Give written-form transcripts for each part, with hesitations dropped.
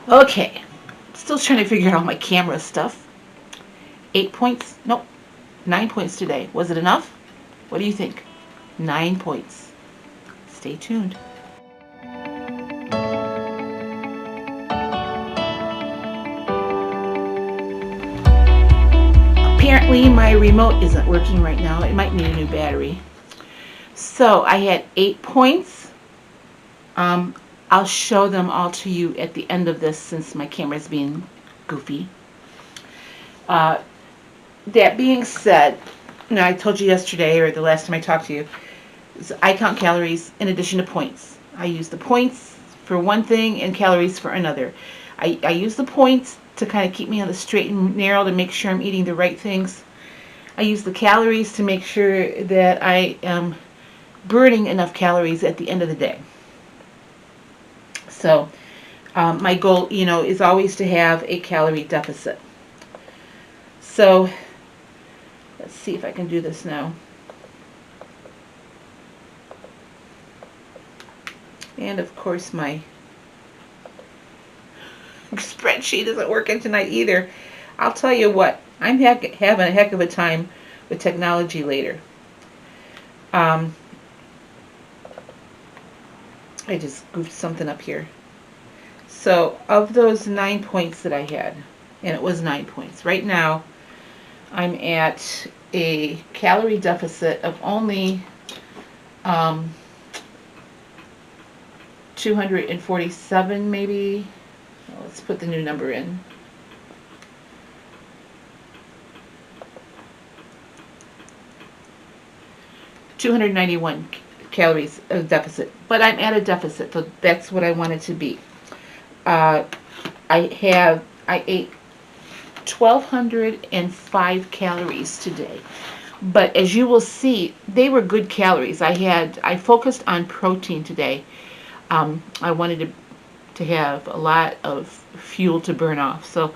Okay, still trying to figure out all my camera stuff. 8 points? Nope, 9 points today. Was it enough? What do you think? 9 points. Stay tuned. Apparently, my remote isn't working right now. It might need a new battery. So I had 8 points. Um, I'll show them all to you at the end of this since my camera's being goofy. Uh, that being said, I told you yesterday or the last time I talked to you, I count calories in addition to points. I use the points for one thing and calories for another. I use the points to kind of keep me on the straight and narrow to make sure I'm eating the right things. I use the calories to make sure that I am burning enough calories at the end of the day. So my goal, is always to have a calorie deficit. So let's see if I can do this now. And of course my spreadsheet isn't working tonight either. I'll tell you what, I'm having a heck of a time with technology later. I just goofed something up here. So of those 9 points that I had, and it was 9 points, right now I'm at a calorie deficit of only 247 maybe. Well, let's put the new number in. $291 calories of deficit, but I'm at a deficit, so that's what I wanted to be. I ate 1,205 calories today, but as you will see, they were good calories. I focused on protein today. I wanted to have a lot of fuel to burn off, so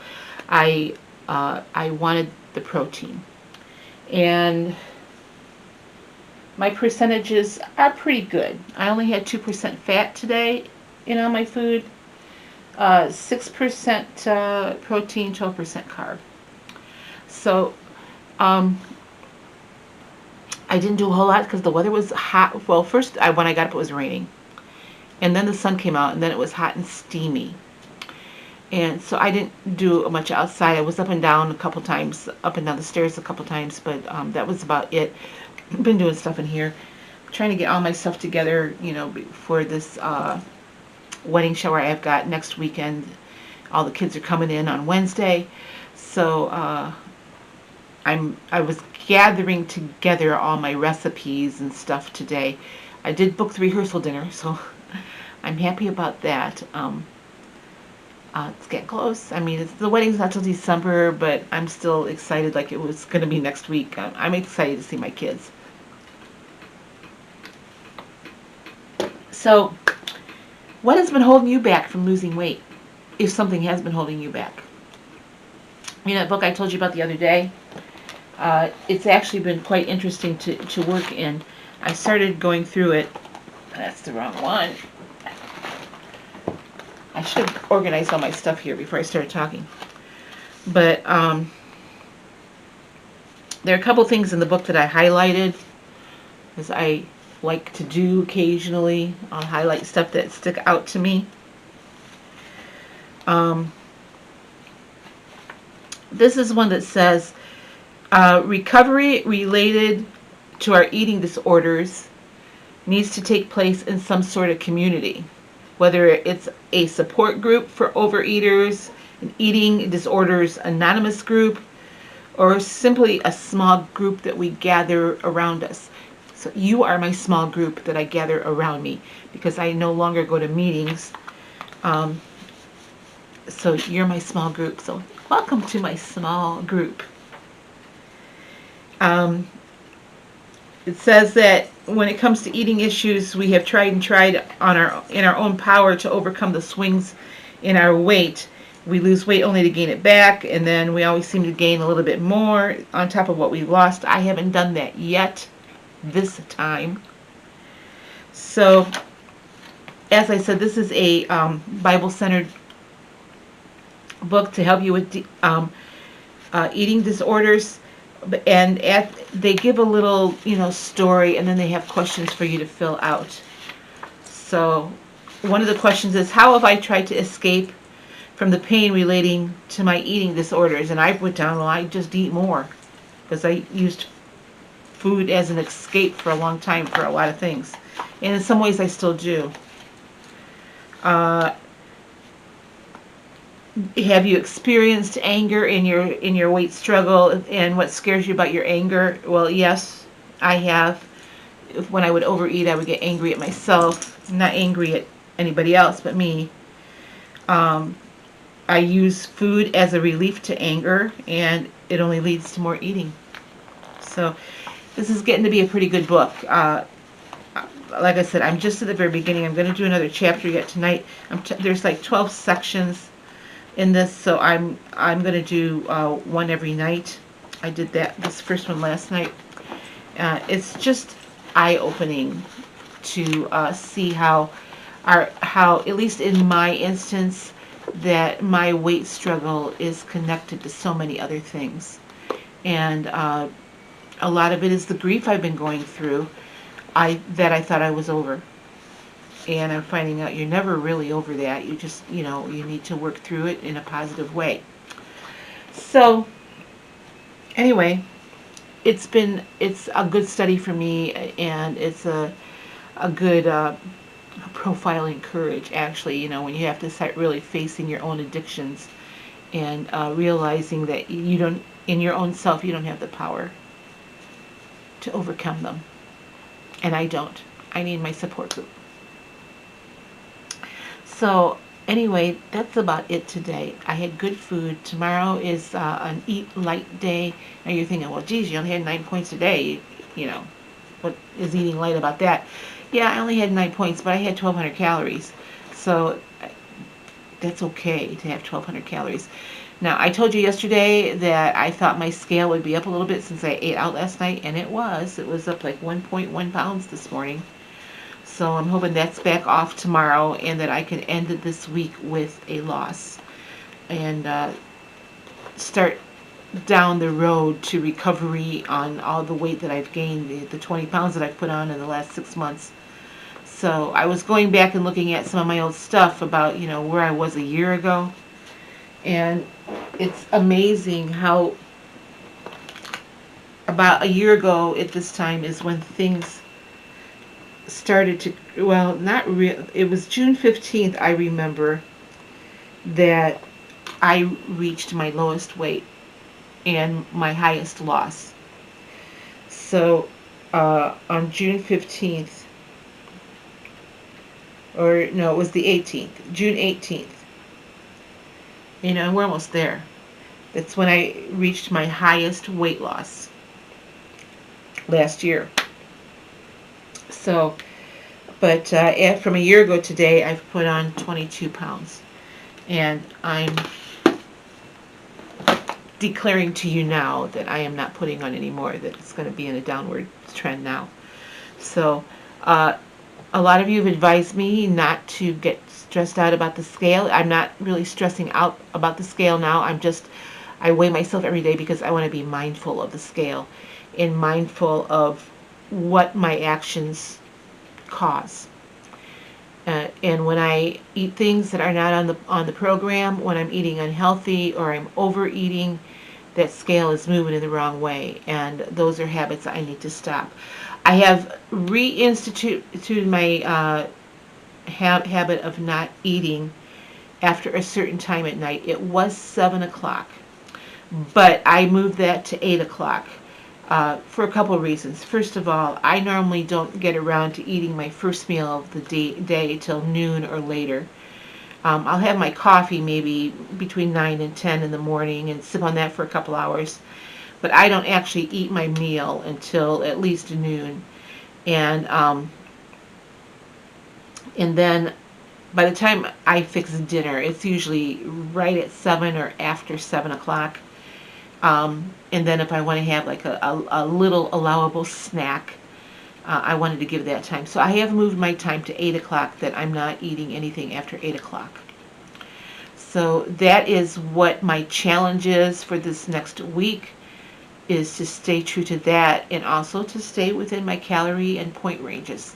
I wanted the protein, and my percentages are pretty good. I only had 2% fat today in all my food, 6% protein, 12% carb. So I didn't do a whole lot because the weather was hot. Well, first when I got up, it was raining, and then the sun came out, and then it was hot and steamy. And so I didn't do much outside. I was up and down a couple times, up and down the stairs a couple times, but that was about it. I've been doing stuff in here, trying to get all my stuff together, for this wedding shower I've got next weekend. All the kids are coming in on Wednesday, so I was gathering together all my recipes and stuff today. I did book the rehearsal dinner, so I'm happy about that. It's getting close. I mean, the wedding's not till December, but I'm still excited like it was going to be next week. I'm excited to see my kids. So, what has been holding you back from losing weight? If something has been holding you back. That book I told you about the other day, it's actually been quite interesting to work in. I started going through it. That's the wrong one. I should have organized all my stuff here before I started talking. But there are a couple things in the book that I highlighted, as I like to do occasionally. I'll highlight stuff that stick out to me. This is one that says, recovery related to our eating disorders needs to take place in some sort of community, whether it's a support group for overeaters, an eating disorders anonymous group, or simply a small group that we gather around us. So you are my small group that I gather around me, because I no longer go to meetings. So you're my small group. So welcome to my small group. It says that when it comes to eating issues, we have tried and tried in our own power to overcome the swings in our weight. We lose weight only to gain it back, and then we always seem to gain a little bit more on top of what we lost. I haven't done that yet this time. So, as I said, this is a Bible-centered book to help you with eating disorders, and they give a little, story, and then they have questions for you to fill out. So one of the questions is, how have I tried to escape from the pain relating to my eating disorders? And I put down, well, I just eat more, because I used food as an escape for a long time for a lot of things, and in some ways I still do. Have you experienced anger in your weight struggle, and what scares you about your anger? Well, yes, I have. When I would overeat, I would get angry at myself. I'm not angry at anybody else but me. I use food as a relief to anger, and it only leads to more eating. So this is getting to be a pretty good book. Like I said, I'm just at the very beginning. I'm going to do another chapter yet tonight. There's like 12 sections in this, so I'm going to do one every night. I did this first one last night. It's just eye-opening to see how at least in my instance, that my weight struggle is connected to so many other things, and a lot of it is the grief I've been going through. That I thought I was over. And I'm finding out you're never really over that. You just, you need to work through it in a positive way. So, anyway, it's a good study for me, and it's a good profiling courage, actually, when you have to start really facing your own addictions and realizing that in your own self, you don't have the power to overcome them. And I don't. I need my support group. So anyway, that's about it today. I had good food. Tomorrow is an eat light day. Now you're thinking, well, geez, you only had 9 points a day. What is eating light about that? Yeah, I only had 9 points, but I had 1,200 calories. So that's okay to have 1,200 calories. Now, I told you yesterday that I thought my scale would be up a little bit since I ate out last night, and it was. It was up like 1.1 pounds this morning. So I'm hoping that's back off tomorrow, and that I can end this week with a loss and start down the road to recovery on all the weight that I've gained, the 20 pounds that I've put on in the last 6 months. So I was going back and looking at some of my old stuff about, where I was a year ago. And it's amazing how about a year ago at this time is when things started to, well, not real. It was June 15th, I remember, that I reached my lowest weight and my highest loss. So on June 15th, or no, it was the 18th, June 18th. We're almost there. That's when I reached my highest weight loss last year. So, but from a year ago today, I've put on 22 pounds. And I'm declaring to you now that I am not putting on any more, that it's going to be in a downward trend now. So, a lot of you have advised me not to get stressed out about the scale. I'm not really stressing out about the scale now. I weigh myself every day because I want to be mindful of the scale and mindful of what my actions cause. And when I eat things that are not on the program, when I'm eating unhealthy or I'm overeating, that scale is moving in the wrong way, and those are habits I need to stop. I have reinstituted my habit of not eating after a certain time at night. It was 7 o'clock, but I moved that to 8 o'clock for a couple of reasons. First of all, I normally don't get around to eating my first meal of the day till noon or later. I'll have my coffee maybe between 9 and 10 in the morning and sip on that for a couple hours. But I don't actually eat my meal until at least noon. And then by the time I fix dinner, it's usually right at 7 or after 7 o'clock. And then if I want to have like a little allowable snack, I wanted to give that time. So I have moved my time to 8 o'clock, that I'm not eating anything after 8 o'clock. So that is what my challenge is for this next week, is to stay true to that and also to stay within my calorie and point ranges.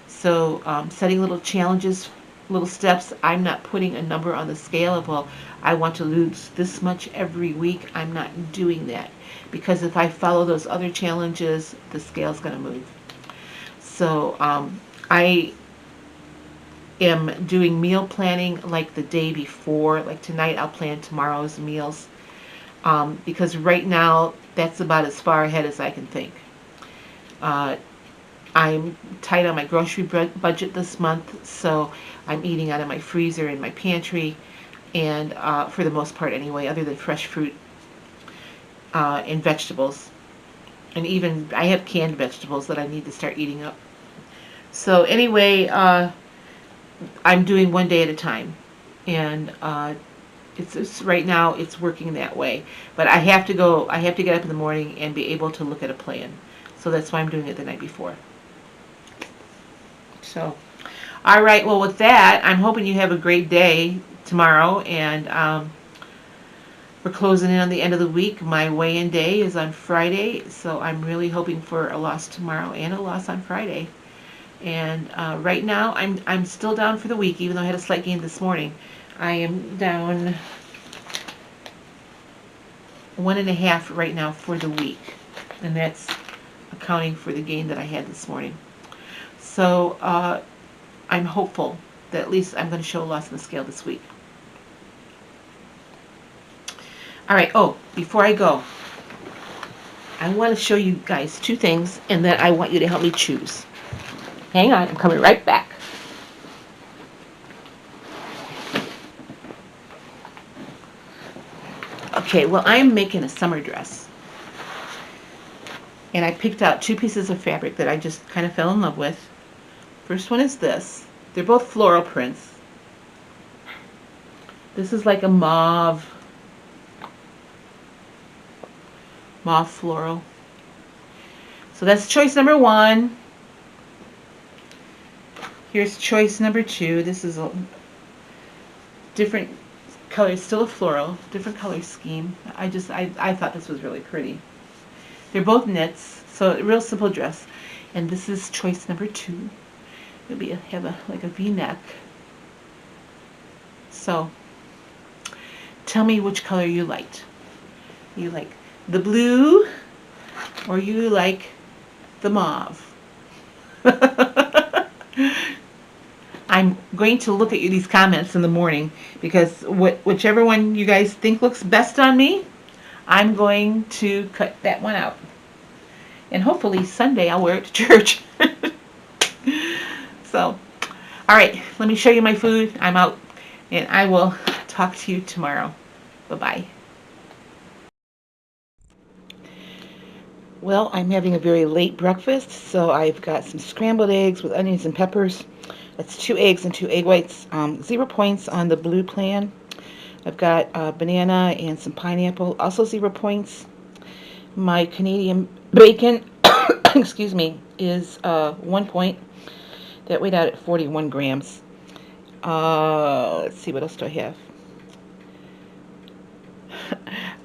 So setting little challenges, little steps. I'm not putting a number on the scale of, well, I want to lose this much every week. I'm not doing that, because if I follow those other challenges, the scale's going to move. So I am doing meal planning like the day before. Like tonight, I'll plan tomorrow's meals, because right now that's about as far ahead as I can think. I'm tight on my grocery budget this month, so I'm eating out of my freezer and my pantry, and for the most part anyway, other than fresh fruit and vegetables. And even I have canned vegetables that I need to start eating up. So anyway, I'm doing one day at a time, and it's right now it's working that way. But I have to get up in the morning and be able to look at a plan. So that's why I'm doing it the night before. So, all right. Well, with that, I'm hoping you have a great day tomorrow, and we're closing in on the end of the week. My weigh-in day is on Friday, so I'm really hoping for a loss tomorrow and a loss on Friday. And right now, I'm still down for the week, even though I had a slight gain this morning. I am down 1.5 right now for the week, and that's accounting for the gain that I had this morning. So I'm hopeful that at least I'm going to show a loss on the scale this week. All right. Oh, before I go, I want to show you guys two things, and then I want you to help me choose. Hang on, I'm coming right back. Okay, well, I'm making a summer dress. And I picked out two pieces of fabric that I just kind of fell in love with. First one is this. They're both floral prints. This is like a mauve floral. So that's choice number one. Here's choice number two. This is a different color, still a floral, different color scheme. I thought this was really pretty. They're both knits, so a real simple dress. And this is choice number two. It'll have like a V-neck. So tell me which color you liked. You like the blue, or you like the mauve? I'm going to look at these comments in the morning, because whichever one you guys think looks best on me, I'm going to cut that one out. And hopefully Sunday I'll wear it to church. So, all right, let me show you my food. I'm out, and I will talk to you tomorrow. Bye-bye. Well, I'm having a very late breakfast, so I've got some scrambled eggs with onions and peppers. That's 2 eggs and 2 egg whites. 0 points on the blue plan. I've got banana and some pineapple, also 0 points. My Canadian bacon, excuse me, is 1 point. That weighed out at 41 grams. Let's see, what else do I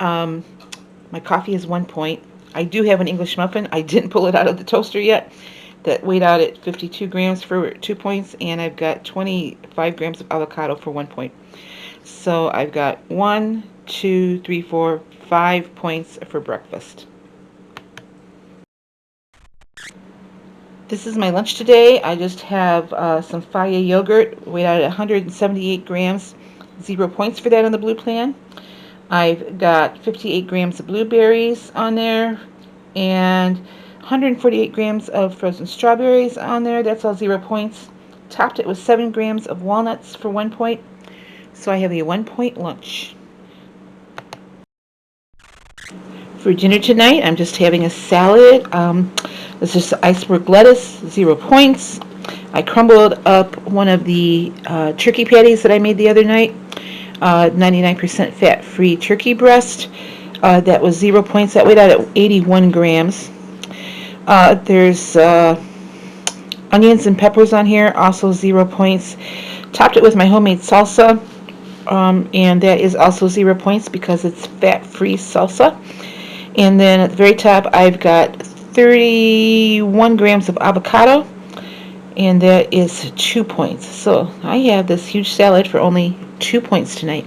have? My coffee is 1 point. I do have an English muffin. I didn't pull it out of the toaster yet. That weighed out at 52 grams for 2 points, and I've got 25 grams of avocado for 1 point. So I've got 1, 2, 3, 4, 5 points for breakfast. This is my lunch today. I just have some WIA yogurt, weighed out at 178 grams, 0 points for that on the blue plan. I've got 58 grams of blueberries on there, and 148 grams of frozen strawberries on there. That's all 0 points. Topped it with 7 grams of walnuts for 1 point. So I have a 1 point lunch. For dinner tonight, I'm just having a salad. This is iceberg lettuce, 0 points. I crumbled up one of the turkey patties that I made the other night. 99% fat-free turkey breast. That was 0 points. That weighed out at 81 grams. There's onions and peppers on here, also 0 points. Topped it with my homemade salsa. and that is also 0 points because it's fat-free salsa. And then at the very top, I've got 31 grams of avocado, and that is 2 points. So I have this huge salad for only 2 points tonight.